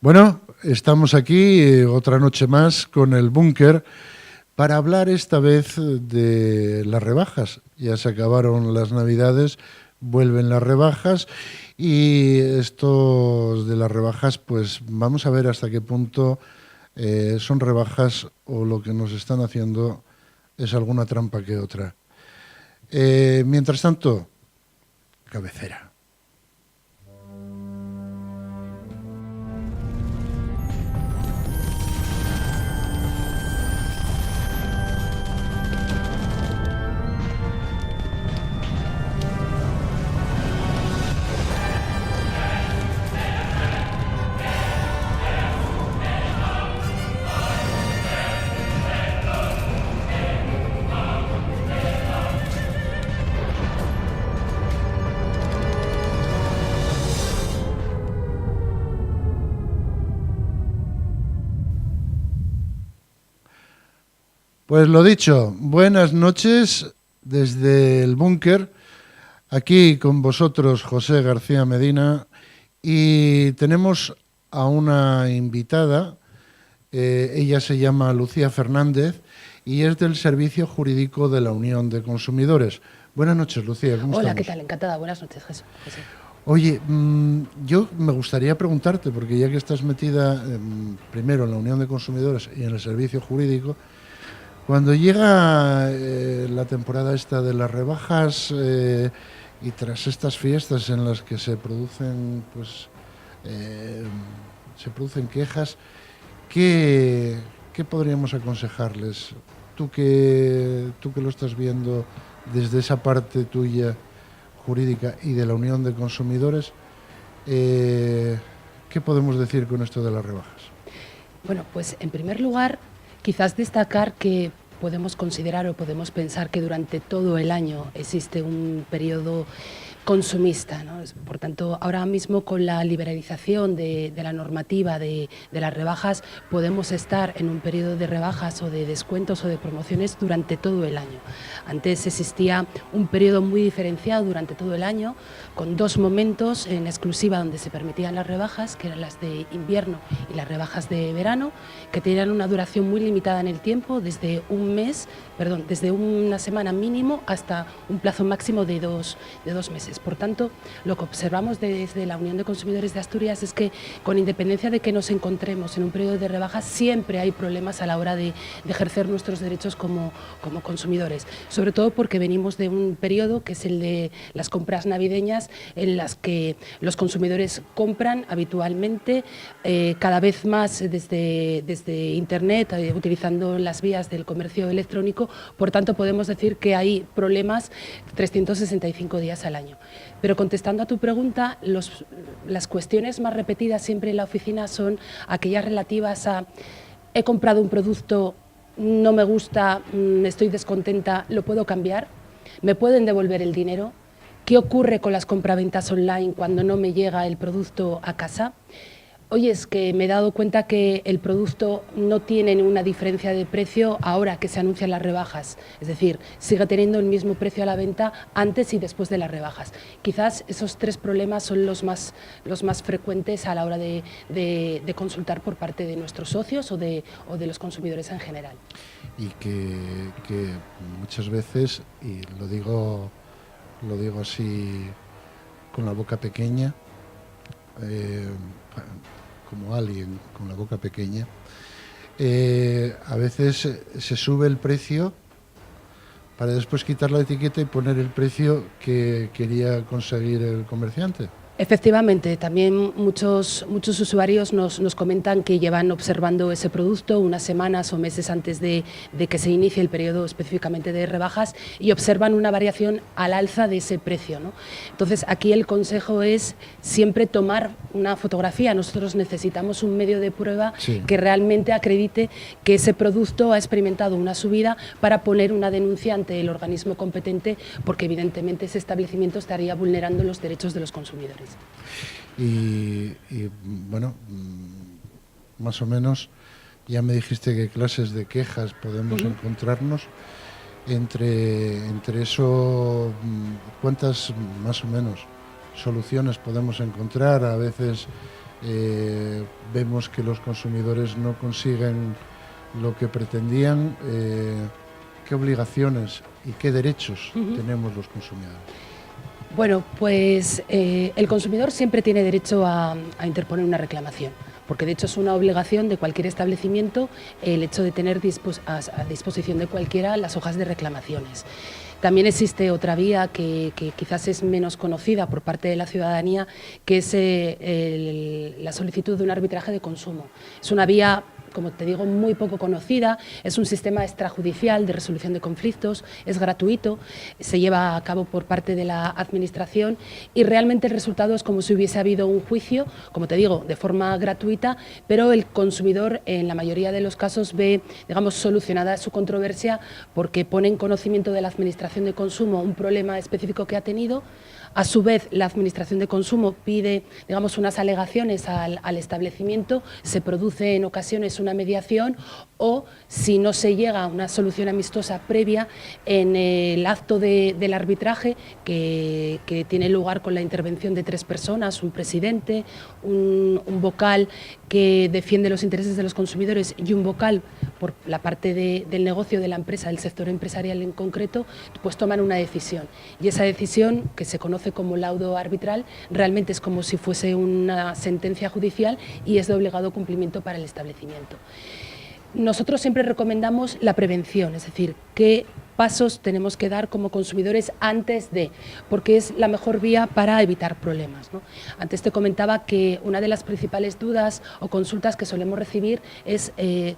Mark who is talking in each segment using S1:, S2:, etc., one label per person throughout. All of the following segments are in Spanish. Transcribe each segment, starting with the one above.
S1: Bueno, estamos aquí otra noche más con el Búnker para hablar esta vez de las rebajas. Ya se acabaron las Navidades, vuelven las rebajas y estos de las rebajas, pues vamos a ver hasta qué punto son rebajas o lo que nos están haciendo es alguna trampa que otra. Mientras tanto, cabecera. Pues lo dicho, buenas noches desde el Búnker, aquí con vosotros José García Medina, y tenemos a una invitada, ella se llama Lucía Fernández y es del Servicio Jurídico de la Unión de Consumidores. Buenas noches, Lucía, ¿cómo
S2: Hola,
S1: estamos?
S2: ¿qué tal? Encantada. Buenas noches, José.
S1: Oye, yo me gustaría preguntarte, porque ya que estás metida primero en la Unión de Consumidores y en el Servicio Jurídico, cuando llega la temporada esta de las rebajas y tras estas fiestas en las que se producen, eh, se producen quejas, ¿qué podríamos aconsejarles? Tú que lo estás viendo desde esa parte tuya jurídica y de la Unión de Consumidores, ¿qué podemos decir con esto de las rebajas?
S2: Bueno, pues en primer lugar, quizás destacar que podemos considerar o podemos pensar que durante todo el año existe un periodo consumista, ¿no? Por tanto, ahora mismo con la liberalización de la normativa de las rebajas podemos estar en un periodo de rebajas o de descuentos o de promociones durante todo el año. Antes existía un periodo muy diferenciado durante todo el año con dos momentos en exclusiva donde se permitían las rebajas, que eran las de invierno y las rebajas de verano, que tenían una duración muy limitada en el tiempo, desde desde una semana mínimo hasta un plazo máximo de dos meses. Por tanto, lo que observamos desde la Unión de Consumidores de Asturias es que, con independencia de que nos encontremos en un periodo de rebajas, siempre hay problemas a la hora de ejercer nuestros derechos como consumidores, sobre todo porque venimos de un periodo que es el de las compras navideñas, en las que los consumidores compran habitualmente cada vez más desde Internet, utilizando las vías del comercio electrónico. Por tanto, podemos decir que hay problemas 365 días al año. Pero contestando a tu pregunta, las cuestiones más repetidas siempre en la oficina son aquellas relativas a: he comprado un producto, no me gusta, estoy descontenta, ¿lo puedo cambiar? ¿Me pueden devolver el dinero? ¿Qué ocurre con las compraventas online cuando no me llega el producto a casa? Oye, es que me he dado cuenta que el producto no tiene ninguna diferencia de precio ahora que se anuncian las rebajas. Es decir, sigue teniendo el mismo precio a la venta antes y después de las rebajas. Quizás esos tres problemas son los más frecuentes a la hora de consultar por parte de nuestros socios o de los consumidores en general.
S1: Y que muchas veces, y lo digo así con la boca pequeña, como alguien con la boca pequeña, a veces se sube el precio para después quitar la etiqueta y poner el precio que quería conseguir el comerciante.
S2: Efectivamente, también muchos usuarios nos comentan que llevan observando ese producto unas semanas o meses antes de que se inicie el periodo específicamente de rebajas y observan una variación al alza de ese precio, ¿no? Entonces, aquí el consejo es siempre tomar una fotografía. Nosotros necesitamos un medio de prueba que realmente acredite que ese producto ha experimentado una subida para poner una denuncia ante el organismo competente, porque evidentemente ese establecimiento estaría vulnerando los derechos de los consumidores.
S1: Y bueno, más o menos ya me dijiste qué clases de quejas podemos encontrarnos. Entre eso, ¿cuántas más o menos soluciones podemos encontrar? A veces vemos que los consumidores no consiguen lo que pretendían. ¿Qué obligaciones y qué derechos tenemos los consumidores?
S2: Bueno, pues el consumidor siempre tiene derecho a interponer una reclamación, porque de hecho es una obligación de cualquier establecimiento el hecho de tener a disposición de cualquiera las hojas de reclamaciones. También existe otra vía que quizás es menos conocida por parte de la ciudadanía, que es la solicitud de un arbitraje de consumo. Es una vía, como te digo, muy poco conocida, es un sistema extrajudicial de resolución de conflictos, es gratuito, se lleva a cabo por parte de la Administración y realmente el resultado es como si hubiese habido un juicio, como te digo, de forma gratuita, pero el consumidor en la mayoría de los casos ve, digamos, solucionada su controversia porque pone en conocimiento de la Administración de Consumo un problema específico que ha tenido. A su vez, la Administración de Consumo pide, digamos, unas alegaciones al establecimiento, se produce en ocasiones una mediación o, si no se llega a una solución amistosa previa, en el acto del arbitraje, que tiene lugar con la intervención de 3 personas, un presidente, un vocal que defiende los intereses de los consumidores y un vocal por la parte del negocio de la empresa, del sector empresarial en concreto, pues toman una decisión. Y esa decisión, que se conoce como laudo arbitral, realmente es como si fuese una sentencia judicial y es de obligado cumplimiento para el establecimiento. Nosotros siempre recomendamos la prevención, es decir, qué pasos tenemos que dar como consumidores antes de, porque es la mejor vía para evitar problemas, ¿no? Antes te comentaba que una de las principales dudas o consultas que solemos recibir es he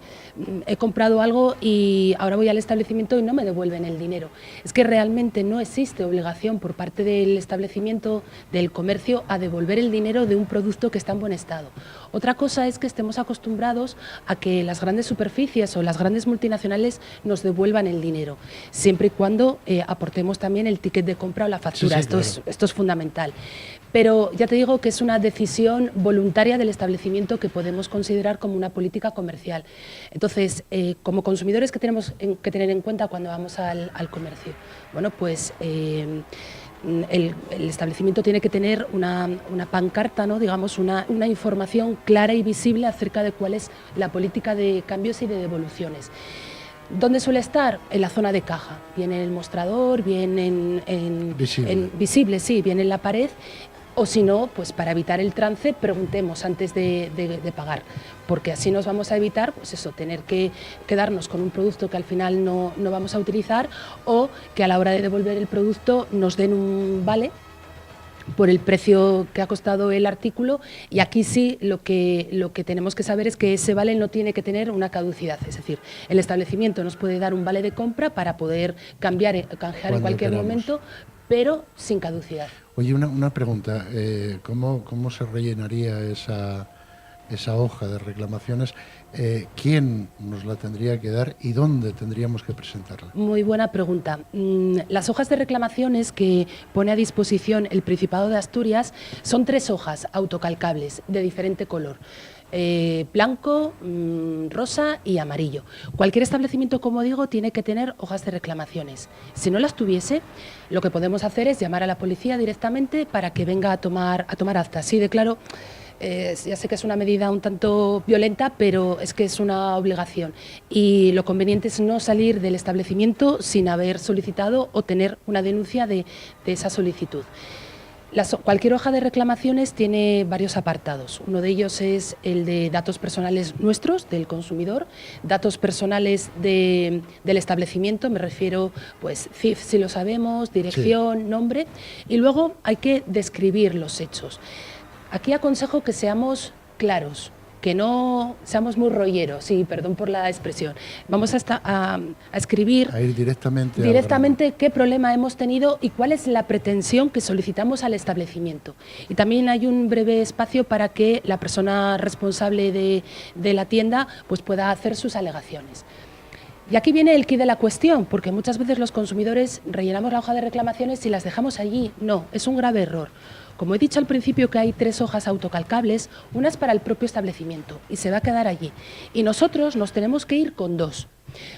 S2: comprado algo y ahora voy al establecimiento y no me devuelven el dinero. Es que realmente no existe obligación por parte del establecimiento, del comercio, a devolver el dinero de un producto que está en buen estado. Otra cosa es que estemos acostumbrados a que las grandes superficies o las grandes multinacionales nos devuelvan el dinero, siempre y cuando aportemos también el ticket de compra o la factura.
S1: Sí, claro.
S2: Esto es fundamental. Pero ya te digo que es una decisión voluntaria del establecimiento que podemos considerar como una política comercial. Entonces, como consumidores, ¿qué tenemos que tener en cuenta cuando vamos al comercio? Bueno, pues el establecimiento tiene que tener una pancarta, ¿no? Digamos, una información clara y visible acerca de cuál es la política de cambios y de devoluciones. ¿Dónde suele estar? En la zona de caja, bien en el mostrador, bien visible, sí, bien en la pared, o si no, pues para evitar el trance, preguntemos antes de pagar, porque así nos vamos a evitar, pues eso, tener que quedarnos con un producto que al final no vamos a utilizar, o que a la hora de devolver el producto nos den un vale por el precio que ha costado el artículo, y aquí sí lo que tenemos que saber es que ese vale no tiene que tener una caducidad, es decir, el establecimiento nos puede dar un vale de compra para poder canjear en cualquier momento, pero sin caducidad.
S1: Oye, una pregunta, ¿cómo se rellenaría esa hoja de reclamaciones? ¿Quién nos la tendría que dar y dónde tendríamos que presentarla?
S2: Muy buena pregunta. Las hojas de reclamaciones que pone a disposición el Principado de Asturias son 3 hojas autocalcables de diferente color. Blanco, rosa y amarillo. Cualquier establecimiento, como digo, tiene que tener hojas de reclamaciones. Si no las tuviese, lo que podemos hacer es llamar a la policía directamente para que venga a tomar acta. Sí, declaro. Ya sé que es una medida un tanto violenta, pero es que es una obligación y lo conveniente es no salir del establecimiento sin haber solicitado o tener una denuncia de esa solicitud. Cualquier hoja de reclamaciones tiene varios apartados. Uno de ellos es el de datos personales nuestros, del consumidor, datos personales del establecimiento, me refiero, pues, CIF si lo sabemos, dirección, sí, nombre, y luego hay que describir los hechos. Aquí aconsejo que seamos claros, que no seamos muy rolleros, sí, perdón por la expresión. Vamos a escribir
S1: a ir directamente
S2: qué problema hemos tenido y cuál es la pretensión que solicitamos al establecimiento. Y también hay un breve espacio para que la persona responsable de la tienda pues pueda hacer sus alegaciones. Y aquí viene el quid de la cuestión, porque muchas veces los consumidores rellenamos la hoja de reclamaciones y las dejamos allí. No, es un grave error. Como he dicho al principio que hay 3 hojas autocalcables, una es para el propio establecimiento y se va a quedar allí. Y nosotros nos tenemos que ir con 2,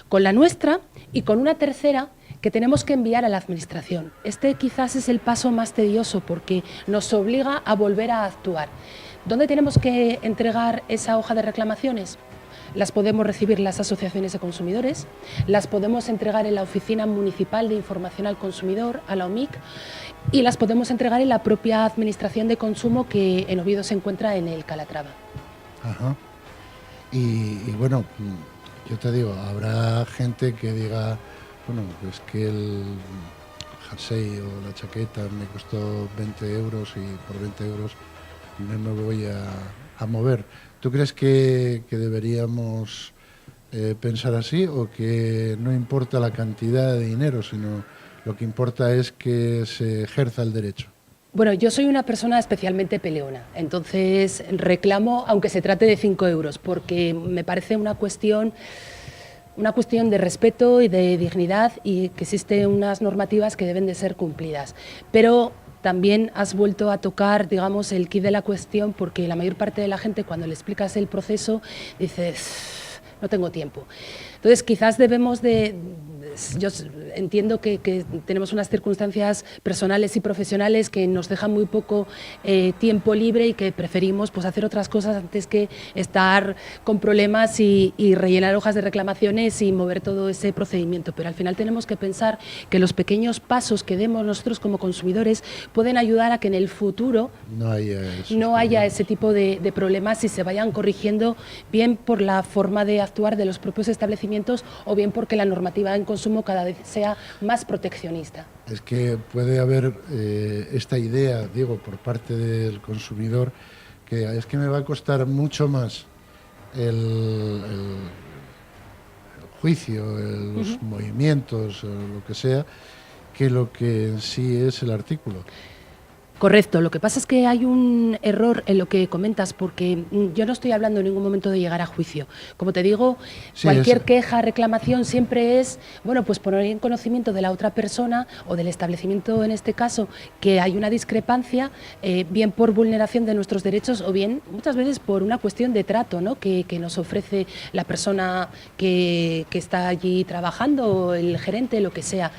S2: con la nuestra y con una tercera que tenemos que enviar a la Administración. Este quizás es el paso más tedioso porque nos obliga a volver a actuar. ¿Dónde tenemos que entregar esa hoja de reclamaciones? Las podemos recibir las asociaciones de consumidores, las podemos entregar en la Oficina Municipal de Información al Consumidor, a la OMIC, y las podemos entregar en la propia Administración de Consumo, que en Oviedo se encuentra en el Calatrava.
S1: Ajá. Y bueno, yo te digo, habrá gente que diga, bueno, es que el jersey o la chaqueta me costó 20 euros y por 20 euros no me voy a mover. ¿Tú crees que deberíamos pensar así, o que no importa la cantidad de dinero, sino lo que importa es que se ejerza el derecho?
S2: Bueno, yo soy una persona especialmente peleona, entonces reclamo aunque se trate de 5 euros, porque me parece una cuestión de respeto y de dignidad, y que existen unas normativas que deben de ser cumplidas. Pero también has vuelto a tocar, digamos, el quid de la cuestión, porque la mayor parte de la gente, cuando le explicas el proceso, dices, no tengo tiempo. Entonces, quizás debemos de... Yo entiendo que tenemos unas circunstancias personales y profesionales que nos dejan muy poco tiempo libre, y que preferimos pues hacer otras cosas antes que estar con problemas y rellenar hojas de reclamaciones y mover todo ese procedimiento. Pero al final tenemos que pensar que los pequeños pasos que demos nosotros como consumidores pueden ayudar a que en el futuro no haya ese tipo de problemas, y se vayan corrigiendo, bien por la forma de actuar de los propios establecimientos, o bien porque la normativa en consumo cada vez sea más proteccionista.
S1: Es que puede haber esta idea, digo, por parte del consumidor, que es que me va a costar mucho más el juicio, los movimientos, o lo que sea, que lo que en sí es el artículo.
S2: Correcto, lo que pasa es que hay un error en lo que comentas, porque yo no estoy hablando en ningún momento de llegar a juicio. Como te digo, sí, cualquier queja, reclamación siempre es, bueno, pues poner en conocimiento de la otra persona o del establecimiento, en este caso, que hay una discrepancia, bien por vulneración de nuestros derechos, o bien muchas veces por una cuestión de trato, ¿no?, que nos ofrece la persona que está allí trabajando, o el gerente, lo que sea.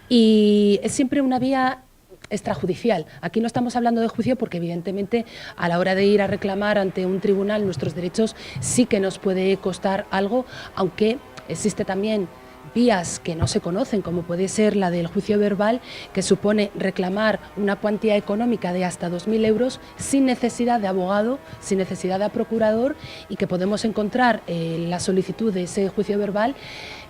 S2: Y es siempre una vía extrajudicial. Aquí no estamos hablando de juicio, porque evidentemente a la hora de ir a reclamar ante un tribunal nuestros derechos sí que nos puede costar algo, aunque existe también vías que no se conocen, como puede ser la del juicio verbal, que supone reclamar una cuantía económica de hasta 2.000 euros sin necesidad de abogado, sin necesidad de procurador, y que podemos encontrar la solicitud de ese juicio verbal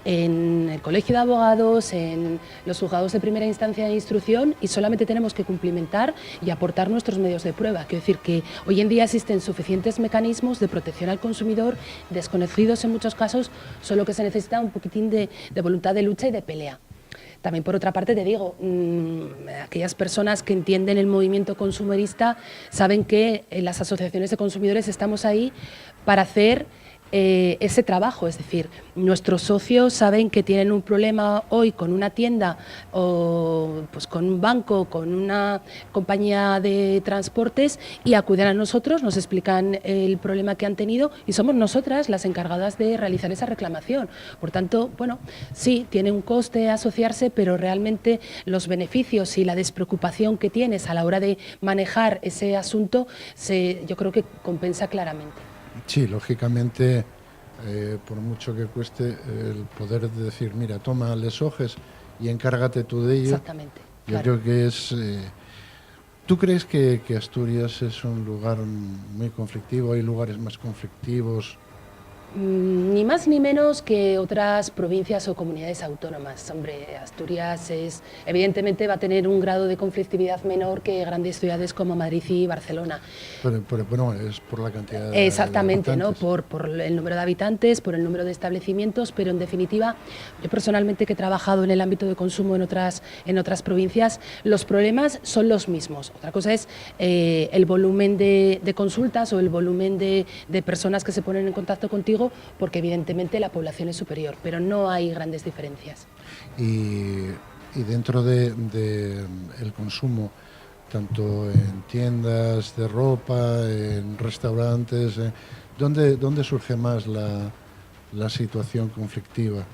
S2: en el Colegio de Abogados, en los juzgados de primera instancia de instrucción, y solamente tenemos que cumplimentar y aportar nuestros medios de prueba. Quiero decir que hoy en día existen suficientes mecanismos de protección al consumidor, desconocidos en muchos casos, solo que se necesita un poquitín de voluntad de lucha y de pelea. También, por otra parte, te digo, aquellas personas que entienden el movimiento consumerista saben que en las asociaciones de consumidores estamos ahí para hacer ese trabajo. Es decir, nuestros socios saben que tienen un problema hoy con una tienda, o pues con un banco, con una compañía de transportes, y acuden a nosotros, nos explican el problema que han tenido, y somos nosotras las encargadas de realizar esa reclamación. Por tanto, bueno, sí, tiene un coste asociarse, pero realmente los beneficios y la despreocupación que tienes a la hora de manejar ese asunto, yo creo que compensa claramente.
S1: Sí, lógicamente, por mucho que cueste, el poder decir, mira, toma, les hojes y encárgate tú de ello.
S2: Exactamente.
S1: Yo
S2: claro.
S1: creo que es... ¿Tú crees que Asturias es un lugar muy conflictivo? ¿Hay lugares más conflictivos?
S2: Ni más ni menos que otras provincias o comunidades autónomas. Hombre, Asturias evidentemente va a tener un grado de conflictividad menor que grandes ciudades como Madrid y Barcelona.
S1: Pero bueno, es por la cantidad
S2: Exactamente,
S1: de
S2: ¿no? Por el número de habitantes, por el número de establecimientos, pero en definitiva, yo personalmente, que he trabajado en el ámbito de consumo en otras provincias, los problemas son los mismos. Otra cosa es el volumen de consultas, o el volumen de personas que se ponen en contacto contigo, porque evidentemente la población es superior, pero no hay grandes diferencias.
S1: Y dentro de el consumo, tanto en tiendas de ropa, en restaurantes, ¿dónde surge más la situación conflictiva?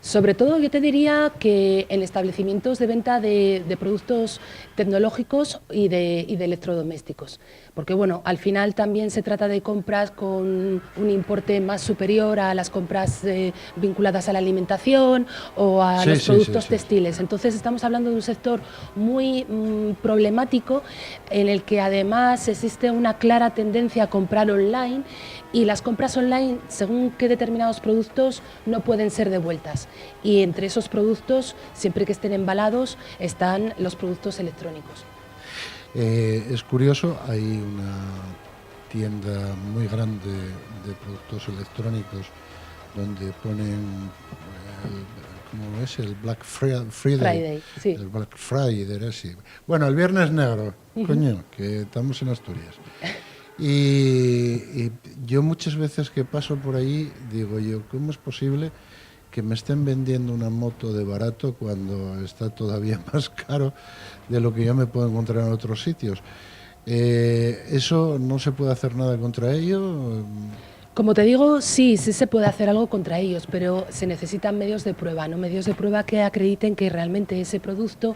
S2: Sobre todo yo te diría que en establecimientos de venta de productos tecnológicos y de electrodomésticos, porque bueno, al final también se trata de compras con un importe más superior a las compras vinculadas a la alimentación o a los productos textiles. Entonces estamos hablando de un sector muy problemático, en el que además existe una clara tendencia a comprar online, y las compras online, según qué determinados productos, no pueden ser devueltas. Y entre esos productos, siempre que estén embalados, están los productos electrónicos.
S1: Es curioso, hay una tienda muy grande de productos electrónicos donde ponen ¿cómo es? El Black Friday,
S2: sí.
S1: El Black Friday, sí. Bueno, el Viernes Negro, coño, que estamos en Asturias. Y yo muchas veces que paso por ahí digo yo, ¿cómo es posible que me estén vendiendo una moto de barato cuando está todavía más caro de lo que yo me puedo encontrar en otros sitios? ¿Eso no se puede hacer nada contra ello?
S2: Como te digo, sí se puede hacer algo contra ellos, pero se necesitan medios de prueba, ¿no? Medios de prueba que acrediten que realmente ese producto,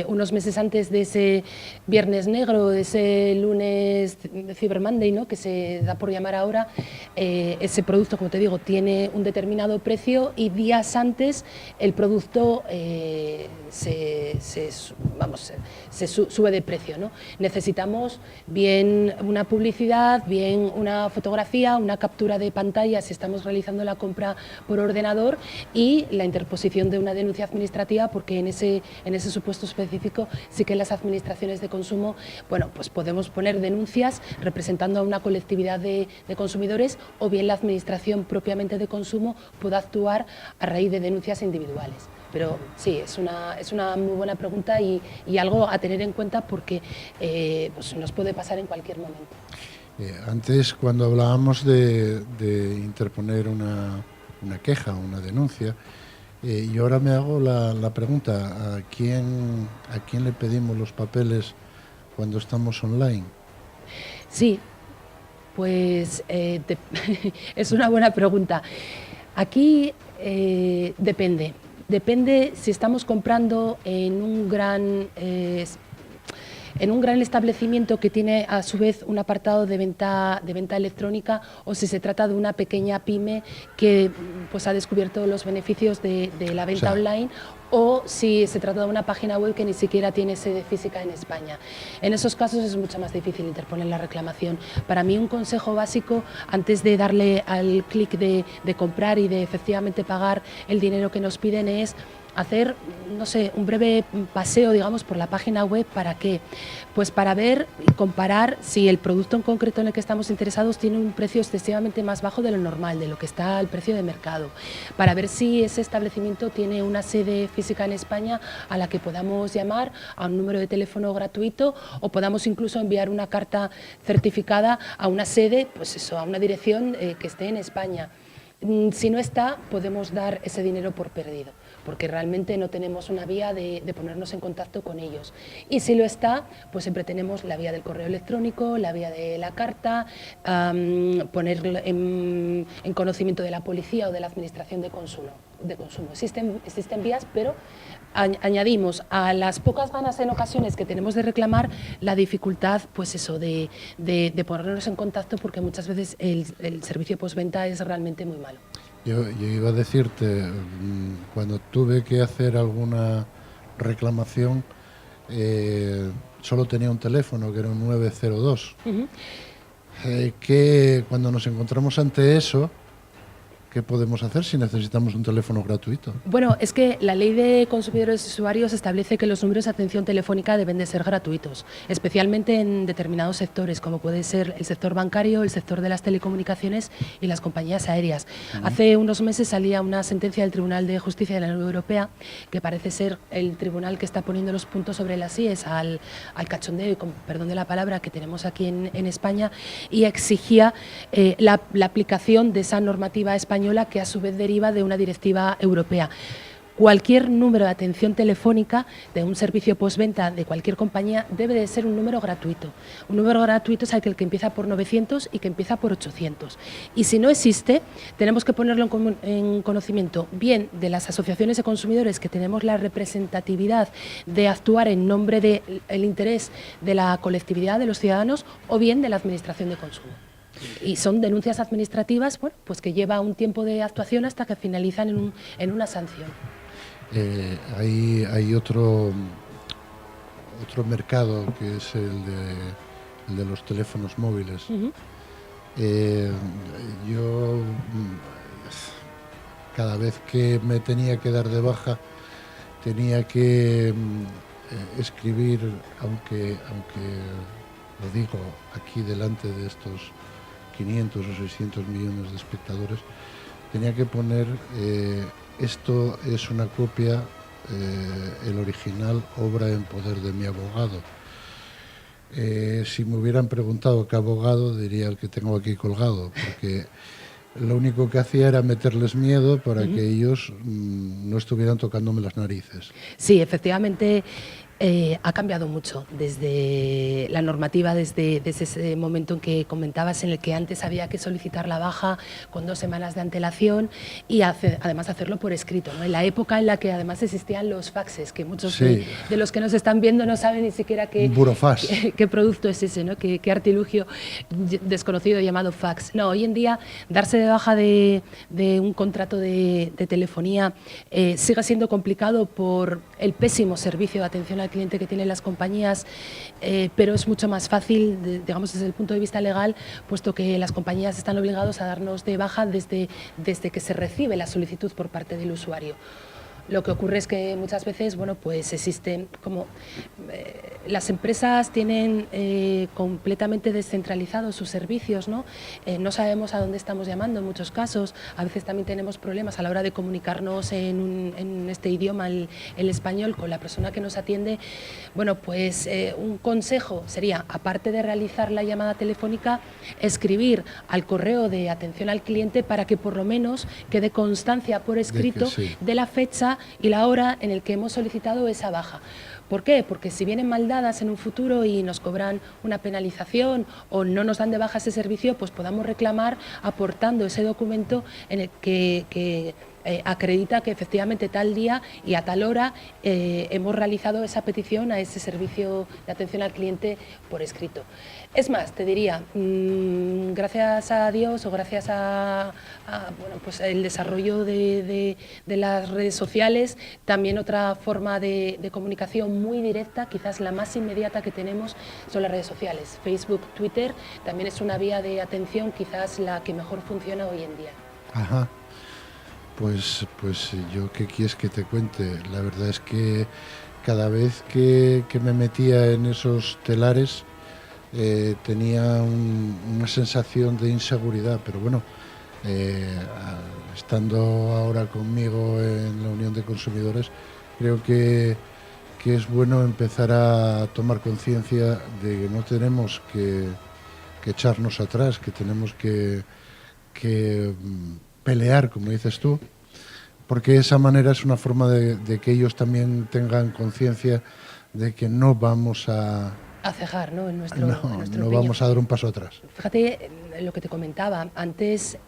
S2: unos meses antes de ese Viernes Negro, de ese lunes Cyber Monday, ¿no?, que se da por llamar ahora, ese producto, como te digo, tiene un determinado precio, y días antes el producto sube de precio, ¿no? Necesitamos bien una publicidad, bien una fotografía, una captura de pantalla si estamos realizando la compra por ordenador, y la interposición de una denuncia administrativa, porque en ese supuesto específico sí que las administraciones de consumo, bueno, pues podemos poner denuncias representando a una colectividad de consumidores, o bien la administración propiamente de consumo puede actuar a raíz de denuncias individuales. Pero sí, es una muy buena pregunta y algo a tener en cuenta, porque pues nos puede pasar en cualquier momento.
S1: Antes, cuando hablábamos de interponer una queja, una denuncia, y ahora me hago la pregunta, ¿a quién le pedimos los papeles cuando estamos online?
S2: Sí, pues es una buena pregunta. Aquí depende si estamos comprando en un gran establecimiento que tiene a su vez un apartado de venta electrónica, o si se trata de una pequeña pyme que pues ha descubierto los beneficios de la venta online, o si se trata de una página web que ni siquiera tiene sede física en España. En esos casos es mucho más difícil interponer la reclamación. Para mí, un consejo básico antes de darle al clic de comprar y de efectivamente pagar el dinero que nos piden es hacer, no sé, un breve paseo, digamos, por la página web. ¿Para qué? Pues para ver y comparar si el producto en concreto en el que estamos interesados tiene un precio excesivamente más bajo de lo normal, de lo que está al precio de mercado, para ver si ese establecimiento tiene una sede física en España a la que podamos llamar a un número de teléfono gratuito, o podamos incluso enviar una carta certificada a una sede, pues eso, a una dirección que esté en España. Si no está, podemos dar ese dinero por perdido, porque realmente no tenemos una vía de ponernos en contacto con ellos. Y si lo está, pues siempre tenemos la vía del correo electrónico, la vía de la carta, ponerlo en conocimiento de la policía o de la administración de consumo. Existen vías, pero añadimos a las pocas ganas en ocasiones que tenemos de reclamar la dificultad, pues eso, de ponernos en contacto, porque muchas veces el servicio postventa es realmente muy malo.
S1: Yo iba a decirte, cuando tuve que hacer alguna reclamación, solo tenía un teléfono que era un 902. Que cuando nos encontramos ante eso, ¿qué podemos hacer si necesitamos un teléfono gratuito?
S2: Bueno, es que la Ley de Consumidores y Usuarios establece que los números de atención telefónica deben de ser gratuitos, especialmente en determinados sectores, como puede ser el sector bancario, el sector de las telecomunicaciones y las compañías aéreas. Hace unos meses salía una sentencia del Tribunal de Justicia de la Unión Europea, que parece ser el tribunal que está poniendo los puntos sobre las íes al cachondeo, y con perdón de la palabra, que tenemos aquí en España, y exigía la aplicación de esa normativa española, que a su vez deriva de una directiva europea. cualquier número de atención telefónica de un servicio postventa de cualquier compañía debe de ser un número gratuito. Un número gratuito es aquel que empieza por 900 y que empieza por 800. Y si no existe, tenemos que ponerlo en conocimiento bien de las asociaciones de consumidores, que tenemos la representatividad de actuar en nombre del interés de la colectividad de los ciudadanos, o bien de la Administración de Consumo. Y son denuncias administrativas, bueno, pues que lleva un tiempo de actuación hasta que finalizan en una sanción.
S1: Hay otro mercado, que es el de los teléfonos móviles. Yo cada vez que me tenía que dar de baja tenía que escribir, aunque lo digo aquí delante de estos 500 o 600 millones de espectadores, tenía que poner esto es una copia, el original, obra en poder de mi abogado. Si me hubieran preguntado qué abogado, diría el que tengo aquí colgado, porque lo único que hacía era meterles miedo para que ellos no estuvieran tocándome las narices.
S2: Sí, efectivamente. Ha cambiado mucho desde la normativa, desde ese momento en que comentabas, en el que antes había que solicitar la baja con 2 semanas de antelación y además hacerlo por escrito, ¿no? En la época en la que además existían los faxes, que muchos de los que nos están viendo no saben ni siquiera qué producto es ese, ¿no? Qué artilugio desconocido llamado fax. No, hoy en día darse de baja de un contrato de telefonía sigue siendo complicado por el pésimo servicio de atención al cliente que tienen las compañías, pero es mucho más fácil, digamos, desde el punto de vista legal, puesto que las compañías están obligadas a darnos de baja desde que se recibe la solicitud por parte del usuario. Lo que ocurre es que muchas veces, bueno, pues existen como las empresas tienen completamente descentralizados sus servicios, ¿no? No sabemos a dónde estamos llamando en muchos casos. A veces también tenemos problemas a la hora de comunicarnos en este idioma, el español, con la persona que nos atiende. Bueno, pues un consejo sería, aparte de realizar la llamada telefónica, escribir al correo de atención al cliente para que por lo menos quede constancia por escrito de la fecha y la hora en el que hemos solicitado esa baja. ¿Por qué? Porque si vienen mal dadas en un futuro y nos cobran una penalización o no nos dan de baja ese servicio, pues podamos reclamar aportando ese documento en el que acredita que efectivamente tal día y a tal hora hemos realizado esa petición a ese servicio de atención al cliente por escrito. Es más, te diría, gracias a Dios o gracias a bueno, pues el desarrollo de las redes sociales, también otra forma de comunicación muy directa, quizás la más inmediata que tenemos, son las redes sociales. Facebook, Twitter, también es una vía de atención, quizás la que mejor funciona hoy en día.
S1: Ajá. Pues yo, ¿qué quieres que te cuente? La verdad es que cada vez que me metía en esos telares tenía una sensación de inseguridad, pero bueno, estando ahora conmigo en la Unión de Consumidores, creo que es bueno empezar a tomar conciencia de que no tenemos que echarnos atrás, que tenemos que pelear, como dices tú, porque esa manera es una forma de que ellos también tengan conciencia de que no vamos a
S2: cejar, ¿no?
S1: No vamos a dar un paso atrás.
S2: Fíjate lo que te comentaba antes.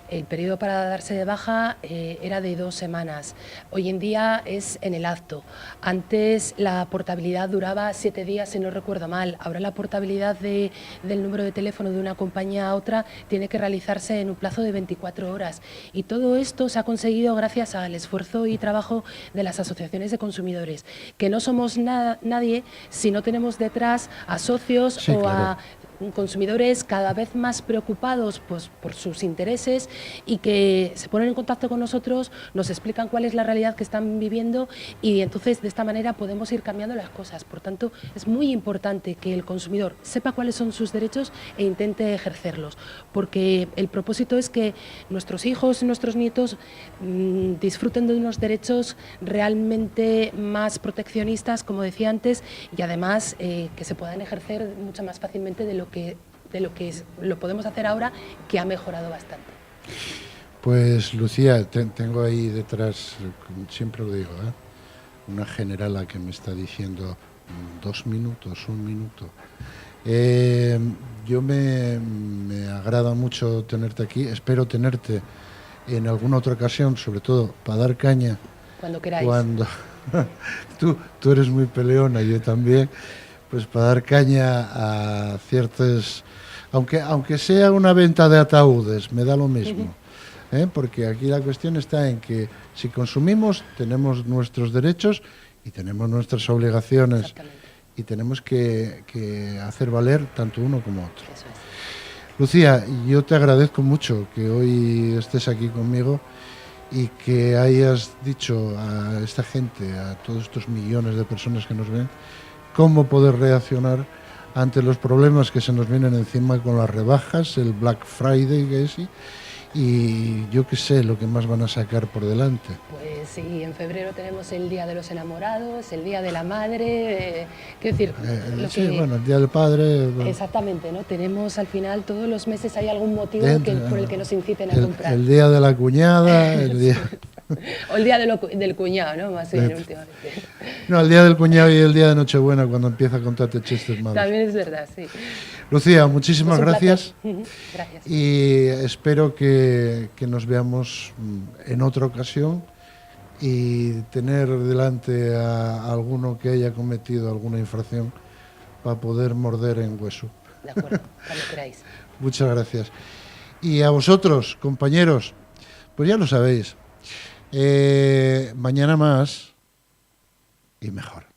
S2: El periodo para darse de baja era de 2 semanas. Hoy en día es en el acto. Antes la portabilidad duraba 7 días, si no recuerdo mal. Ahora la portabilidad del número de teléfono de una compañía a otra tiene que realizarse en un plazo de 24 horas. Y todo esto se ha conseguido gracias al esfuerzo y trabajo de las asociaciones de consumidores, que no somos nadie si no tenemos detrás a socios a consumidores cada vez más preocupados pues, por sus intereses y que se ponen en contacto con nosotros, nos explican cuál es la realidad que están viviendo y entonces de esta manera podemos ir cambiando las cosas. Por tanto, es muy importante que el consumidor sepa cuáles son sus derechos e intente ejercerlos, porque el propósito es que nuestros hijos y nuestros nietos disfruten de unos derechos realmente más proteccionistas, como decía antes, y además que se puedan ejercer mucho más fácilmente de lo que lo podemos hacer ahora, que ha mejorado bastante.
S1: Pues Lucía, tengo ahí detrás, siempre lo digo, una generala que me está diciendo 2 minutos, 1 minuto. Yo me agrada mucho tenerte aquí, espero tenerte en alguna otra ocasión, sobre todo para dar caña.
S2: Cuando queráis.
S1: Cuando tú eres muy peleona, yo también, pues para dar caña a ciertas, aunque sea una venta de ataúdes, me da lo mismo. Porque aquí la cuestión está en que si consumimos tenemos nuestros derechos y tenemos nuestras obligaciones y tenemos que hacer valer tanto uno como otro.
S2: Eso es.
S1: Lucía, yo te agradezco mucho que hoy estés aquí conmigo y que hayas dicho a esta gente, a todos estos millones de personas que nos ven, cómo poder reaccionar ante los problemas que se nos vienen encima con las rebajas, el Black Friday que es, y yo qué sé lo que más van a sacar por delante.
S2: Pues sí, en febrero tenemos el Día de los Enamorados, el Día de la Madre, quiero decir...
S1: Bueno, el Día del Padre...
S2: Exactamente, ¿no? Tenemos al final, todos los meses hay algún motivo por el que nos inciten a comprar.
S1: El Día de la Cuñada, el día...
S2: O el Día del Cuñado, ¿no? Más bien, últimamente.
S1: No, el Día del Cuñado y el Día de Nochebuena, cuando empieza a contarte chistes malos.
S2: También es verdad, sí.
S1: Lucía, muchísimas gracias.
S2: Gracias.
S1: Y espero que nos veamos en otra ocasión y tener delante a alguno que haya cometido alguna infracción para poder morder en hueso.
S2: De acuerdo, cuando queráis.
S1: Muchas gracias. Y a vosotros, compañeros, pues ya lo sabéis, mañana más y mejor.